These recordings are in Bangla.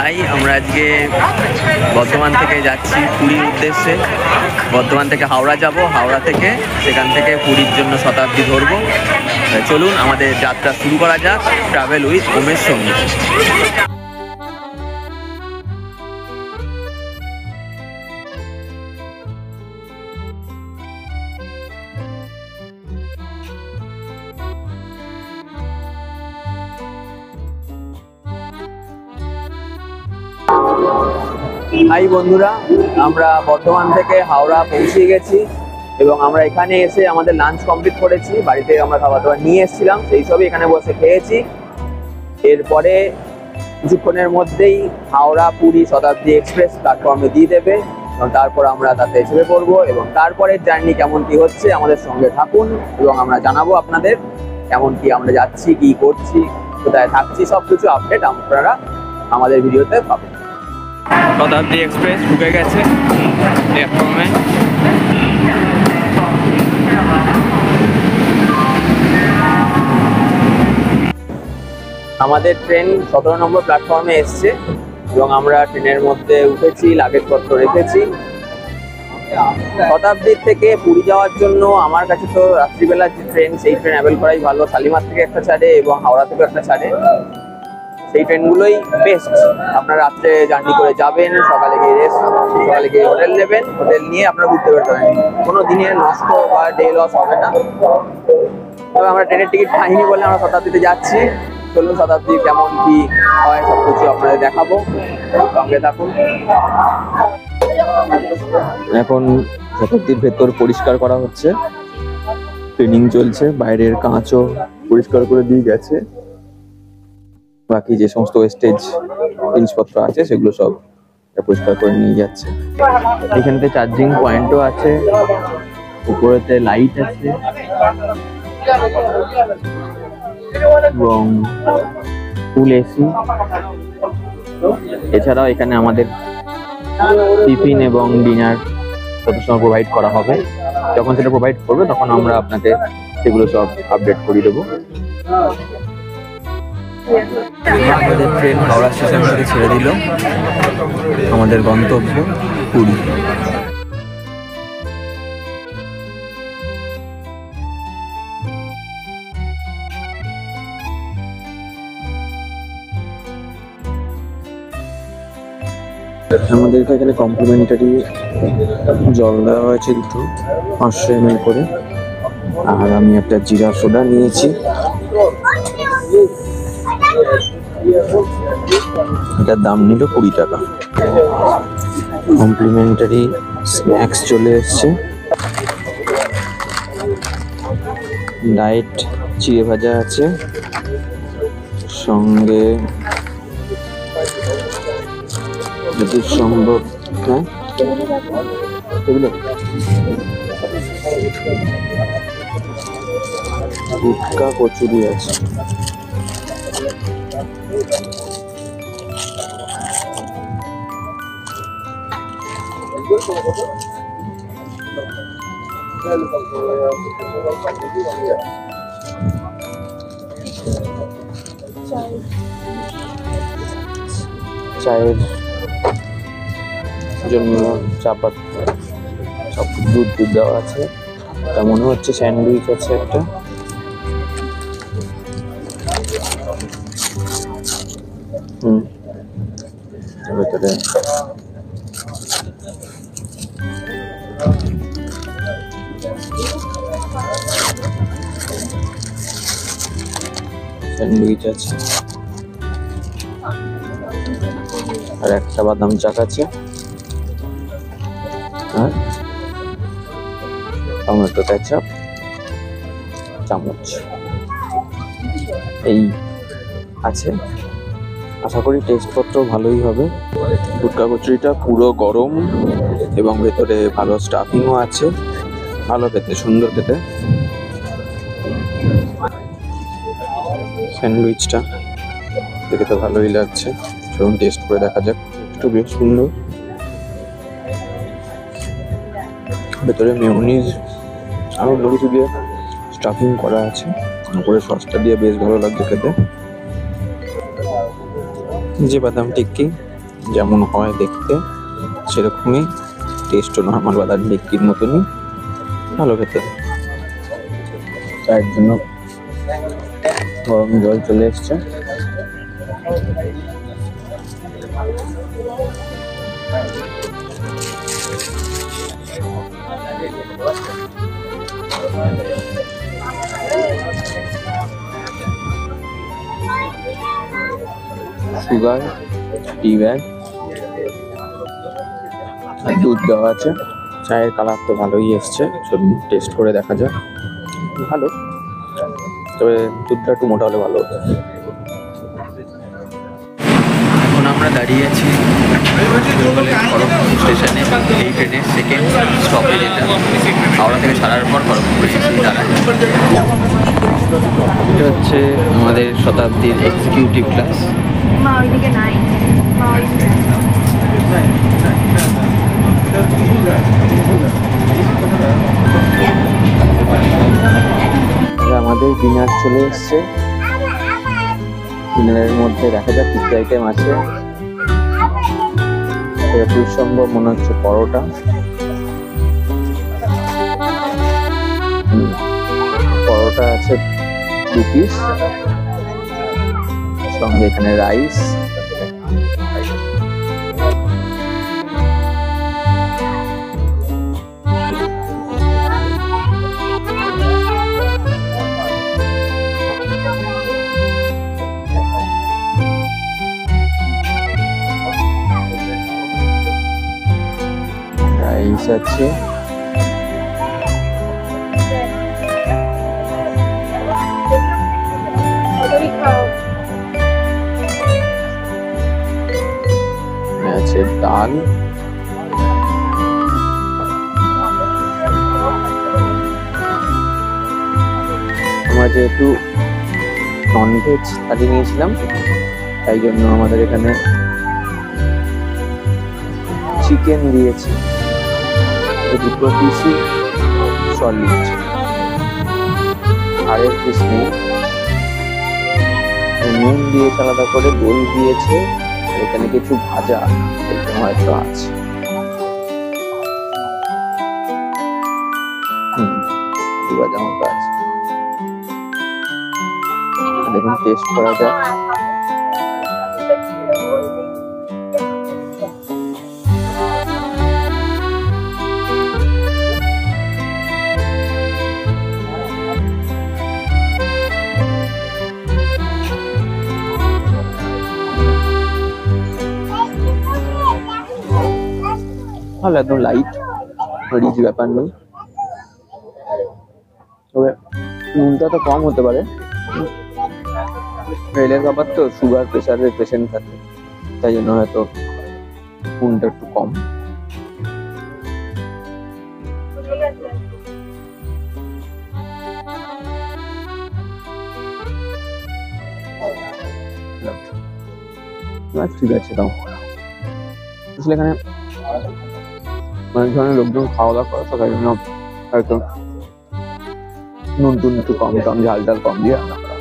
হাই, আমরা আজকে বর্ধমান থেকে যাচ্ছি পুরীর উদ্দেশ্যে। বর্ধমান থেকে হাওড়া যাব, হাওড়া থেকে সেখান থেকে পুরীর জন্য শতাব্দী ধরবো। চলুন আমাদের যাত্রা শুরু করা যাক ট্রাভেল উইথ ওমের সঙ্গে। হাই বন্ধুরা, আমরা বর্ধমান থেকে হাওড়া পৌঁছে গেছি এবং আমরা এখানে এসে আমাদের লাঞ্চ কমপ্লিট করেছি। বাড়িতে আমরা খাবার দাবার নিয়ে এসেছিলাম, সেই সবই এখানে বসে খেয়েছি। এরপরে কিছুক্ষণের মধ্যেই হাওড়া পুরী শতাব্দী এক্সপ্রেস প্ল্যাটফর্মে দিয়ে দেবে এবং তারপর আমরা তাতে চেপে পড়বো এবং তারপরের জার্নি কেমন কি হচ্ছে আমাদের সঙ্গে থাকুন এবং আমরা জানাবো আপনাদের কেমন কি আমরা যাচ্ছি, কি করছি, কোথায় থাকছি, সবকিছু আপডেট আপনারা আমাদের ভিডিওতে পাবেন। শতাব্দী এক্সপ্রেস ঢুকে গেছে প্ল্যাটফর্মে। আমাদের ট্রেন 17 নম্বর প্ল্যাটফর্মে এসছে এবং আমরা ট্রেনের মধ্যে উঠেছি, লাগেজপত্র রেখেছি। শতাব্দীর থেকে পুরী যাওয়ার জন্য আমার কাছে তো রাত্রিবেলা যে ট্রেন, সেই ট্রেন অ্যাভেল করাই ভালো। শালিমার থেকে একটা ছাড়ে এবং হাওড়া থেকেও একটা ছাড়ে, সেই ট্রেনগুলোই বেস্ট। আপনারা রাত্রে জার্নি করে যাবেন, সকালে গিয়ে হোটেল নেবেন, হোটেল নিয়ে আপনারা ঘুরতে বেরোতে পারেন। কোনো দিনের নষ্ট বা ডে লস হবে না। তবে আমরা ট্রেনের টিকিট পাইনি বলে আমরা শতাব্দীতে যাচ্ছি। চলুন শতাব্দী কেমন কি হয় সব কিছু আপনাদের দেখাবো, সঙ্গে থাকুন। এখন শতাব্দীর ভেতর পরিষ্কার করা হচ্ছে, ট্রেনিং চলছে। বাইরের কাঁচও পরিষ্কার করে দিয়ে গেছে, বাকি যে সমস্ত ওয়েস্টেজ জিনিসপত্র আছে সেগুলো সব পরিষ্কার করে নিয়ে যাচ্ছে। এখানতে চার্জিং পয়েন্টও আছে, উপরেতে লাইট আছে এবং ফুল এসি। এছাড়াও এখানে আমাদের টিফিন এবং ডিনার যত সময় প্রোভাইড করা হবে, যখন সেটা প্রোভাইড করবে তখন আমরা আপনাকে সেগুলো সব আপডেট করে দেবো। আমাদের ট্রেন হাওড়া স্টেশন থেকে ছেড়ে দিল, আমাদের গন্তব্য পুরী। আমাদেরকে এখানে কমপ্লিমেন্টারি জল দেওয়া হয়েছে দুটো, 500 ml করে। আর আমি একটা জিরা সোডা নিয়েছি, এটার দাম নিল 20 টাকা। কমপ্লিমেন্টারি স্ন্যাক্স চলে এসছে, ডায়েট চিড়ে ভাজা আছে, সঙ্গে যদি সম্ভব গুটকা কচুরি আছে। চায়ের জন্য চাপাতি, সব দুধ দেওয়া আছে। তা মনে হচ্ছে স্যান্ডউইচ আছে একটা। ভেতরে স্যান্ডউইচ আছে আর একটা বাদাম চাক আছে আর টমেটো কেচাপ, চামচ এই আছে। আশা করি টেস্টপত্র ভালোই হবে। গুটকা কচুরিটা পুরো গরম এবং ভেতরে ভালো স্টাফিংও আছে, ভালো খেতে, সুন্দর খেতে। স্যান্ডউইচটা দেখে তো ভালোই লাগছে, চলুন টেস্ট করে দেখা যাক। একটু বেশ সুন্দর, ভেতরে মেয়োনিজ আরো কিছু দিয়ে স্টাফিং করা আছে, উপরে সসটা দিয়ে বেশ ভালো লাগছে খেতে। যে বাদাম টিক্কি যেমন হয় দেখতে সেরকমই, টেস্টও নর্মাল বাদাম বিক্রির মতনই, ভালো খেতে। চায়ের জন্য গরম জল চলে এসছে। সুগার, টি ব্যাগ আর দুধ দেওয়া আছে। চায়ের কালার তো ভালোই এসছে, চলুন টেস্ট করে দেখা যাক। ভালো, তবে দুধটা একটু মোটা হলে ভালো হতো। এখন আমরা দাঁড়িয়ে আছি খড়গপুর স্টেশনে, এই ট্রেনের সেকেন্ড স্টপেজ এটা। হাওড়া থেকে ছাড়ার পর খড়গপুর এসে দাঁড়ায়। এটা হচ্ছে আমাদের শতাব্দীর এক্সিকিউটিভ ক্লাস। আমাদের ডিনার চলে এসছে। ডিনারের মধ্যে দেখা যাক কি আইটেম আছে। খুব সম্ভব মনে হচ্ছে পরোটা, পরোটা আছে 2 পিস, সঙ্গে এখানে রাইস, আছে আছে ডাল, আমরা যেহেতু ননভেজ থালি নিয়েছিলাম তাই জন্য আমাদের এখানে চিকেন দিয়েছে, 2 পিসই সলিড, আরেক পিস নেই। নুন দিয়েছে আলাদা করে, দই দিয়েছে, এখানে কিছু ভাজা হয়তো আছে। ভাজা মতো আছে, দেখুন টেস্ট করা যাক। ভালো, একদম লাইট, রিচ ব্যাপার নেই। তবে নুনটা তো কম হতে পারে, রেলের খাবার তো, সুগার প্রেশারের পেশেন্ট থাকে, তাই জন্য হয়তো নুনটা একটু কম। ঠিক আছে, তাও আসলে এখানে অনেক ধরনের লোকজন খাওয়া দাওয়া করে, তাই জন্য হয়তো নুন টুন একটু কম, ঝাল টাল কম দিয়ে রান্না করা।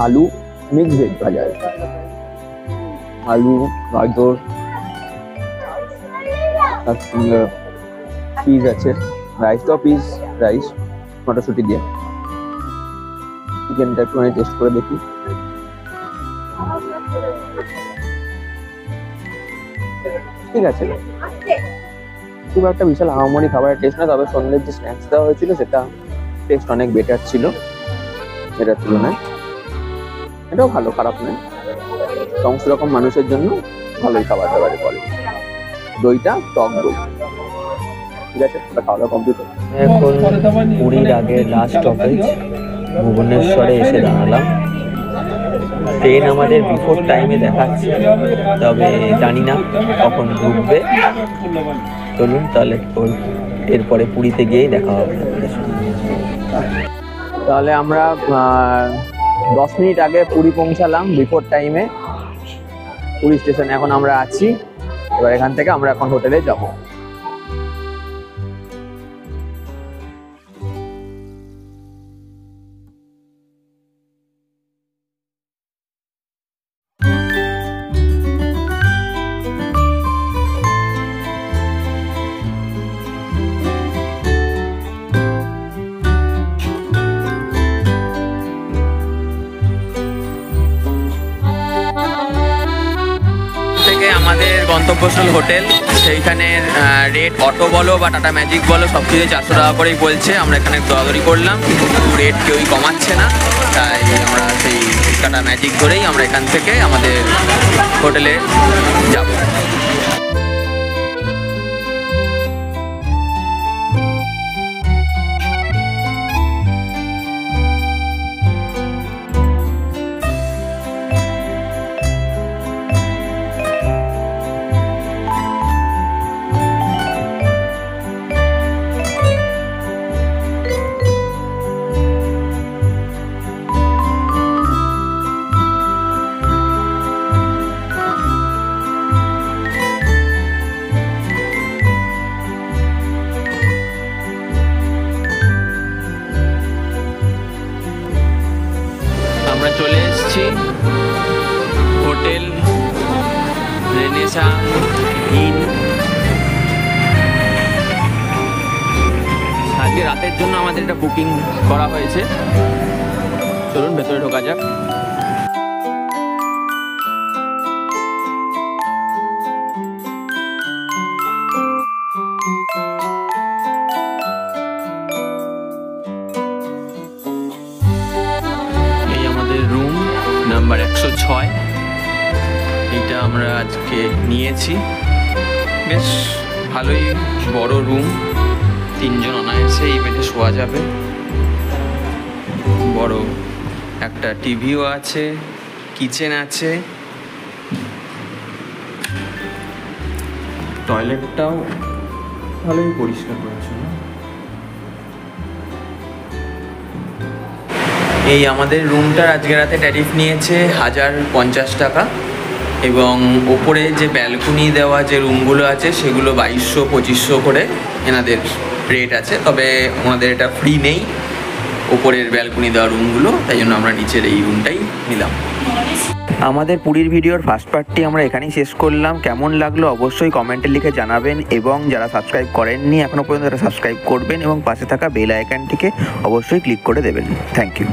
আলু মিক্স ভেজ ভাজা আছে, আলু, গাজর, তার সঙ্গে পিস আছে, রাইসটাও পিস রাইস মটরশুঁটি দিয়ে। চিকেনটা একটু টেস্ট করে দেখি। ঠিক আছে, খুব একটা বিশাল আহামরি খাবারের টেস্ট না, তবে সন্ধ্যের যে স্ন্যাক্স দেওয়া হয়েছিল সেটা টেস্ট অনেক বেটার ছিল এটার তুলনায়। এটাও ভালো, খারাপ নয়, সমস্ত রকম মানুষের জন্য ভালোই খাবার দাবারের বলে। দইটা টক দই। ঠিক আছে, খাওয়া দাওয়া কমপ্লিট। এখন পুরীর আগে লাস্ট স্টপেজ ভুবনেশ্বরে এসে দাঁড়ালাম। ট্রেন আমাদের বিফোর টাইমে দেখাচ্ছে, তবে জানি না কখন ঢুকবে। চলুন তাহলে এরপরে পুরীতে গিয়েই দেখা হবে। তাহলে আমরা 10 মিনিট আগে পুরী পৌঁছালাম বিফোর টাইমে, পুরী স্টেশনে এখন আমরা আছি। এবার এখান থেকে আমরা এখন হোটেলে যাব। গন্তব্যস্থল হোটেল, সেইখানের রেট অটো বলো বা টাটা ম্যাজিক বলো সব কিছু 400 টাকা করেই বলছে। আমরা এখানে দরাদরি করলাম, কিন্তু রেট কেউই কমাচ্ছে না, তাই আমরা সেই টাটা ম্যাজিক ধরেই আমরা এখান থেকে আমাদের হোটেলে যাব। আমরা চলে এসেছি হোটেল রেনেসা ইন। আজকে রাতের জন্য আমাদের এটা বুকিং করা হয়েছে। চলুন ভেতরে ঢোকা যাক। রুম নাম্বার 106, এইটা আমরা আজকে নিয়েছি। বেশ ভালোই বড় রুম, 3 জন অনায়াসে এই বেডে শোয়া যাবে। বড় একটা টিভিও আছে, কিচেন আছে, টয়লেটটাও ভালোই পরিষ্কার পরিচ্ছন্ন। এই আমাদের রুমটার আজকে রাতে ট্যারিফ নিয়েছে 1050 টাকা, এবং ওপরে যে ব্যালকনি দেওয়া যে রুমগুলো আছে সেগুলো 2200-2500 করে এনাদের রেট আছে। তবে ওনাদের এটা ফ্রি নেই ওপরের ব্যালকনি দেওয়া রুমগুলো, তাই জন্য আমরা নিচের এই রুমটাই নিলাম। আমাদের পুরীর ভিডিওর ফার্স্ট পার্টটি আমরা এখানেই শেষ করলাম। কেমন লাগলো অবশ্যই কমেন্টে লিখে জানাবেন, এবং যারা সাবস্ক্রাইব করেননি এখনও পর্যন্ত তারা সাবস্ক্রাইব করবেন এবং পাশে থাকা বেল আইকনটিকে অবশ্যই ক্লিক করে দেবেন। Thank you.